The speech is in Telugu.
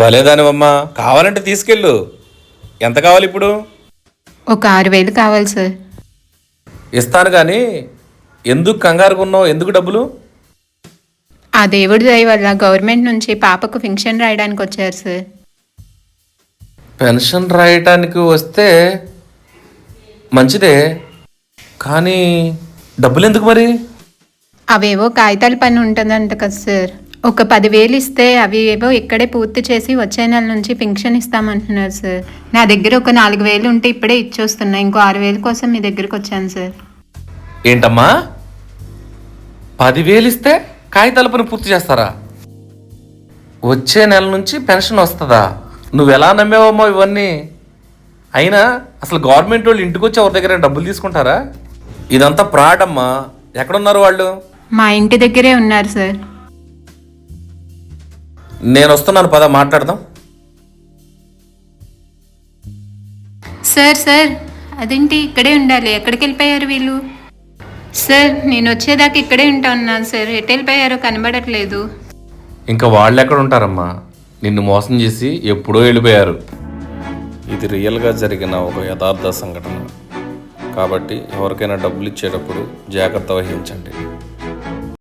భలేదానివమ్మా, కావాలంటే తీసుకెళ్ళు. ఎంత కావాలి ఇప్పుడు? ఒక 6,000 కావాలి సార్. ఇస్తాను కానీ ఎందుకు కంగారుగా ఉన్నావు? ఎందుకు డబ్బులు? ఆ దేవుడి దయ వల్ల గవర్నమెంట్ నుంచి పాపకు పెన్షన్ రాయడానికి వచ్చారు సార్. పెన్షన్ రాయటానికి వస్తే మంచిదే, కానీ డబ్బులు ఎందుకు మరి? అవేవో కాగితాల పని ఉంటుందంట కదా సార్. ఒక 10,000 ఇస్తే అవి ఏవో ఇక్కడే పూర్తి చేసి వచ్చే నెల నుంచి పెన్షన్ ఇస్తామంటున్నారు సార్. నా దగ్గర ఒక 4,000 ఉంటే ఇప్పుడే ఇచ్చొస్తున్నా. ఇంకో 6,000 కోసం మీ దగ్గరికి వచ్చాను సార్. ఏంటమ్మా, 10,000 ఇస్తే కాగితాల పని పూర్తి చేస్తారా? వచ్చే నెల నుంచి పెన్షన్ వస్తుందా? నువ్వు ఎలా నమ్మేవమ్మా ఇవన్నీ? అయినా అసలు గవర్నమెంట్ వాళ్ళు ఇంటికి వచ్చి ఎవరి దగ్గర డబ్బులు తీసుకుంటారా? ఇదంతా ఫ్రాడ్ అమ్మా. ఎక్కడున్నారు వాళ్ళు? మా ఇంటి దగ్గరే ఉన్నారు సార్. నేను వస్తున్నాను, పద మాట్లాడదాం. సార్ సార్ అదేంటి ఇక్కడే ఉండాలి, ఎక్కడికి వెళ్ళిపోయారు వీళ్ళు? సార్ నేను వచ్చేదాకా ఇక్కడే ఉంటా ఉన్నాను సార్. ఎటు వెళ్ళిపోయారో కనబడట్లేదు. ఇంకా వాళ్ళు ఎక్కడ ఉంటారమ్మా? నిన్ను మోసం చేసి ఎప్పుడో వెళ్ళిపోయారు. ఇది రియల్గా జరిగిన ఒక యథార్థ సంఘటన కాబట్టి ఎవరికైనా డబ్బులు ఇచ్చేటప్పుడు జాగ్రత్త వహించండి.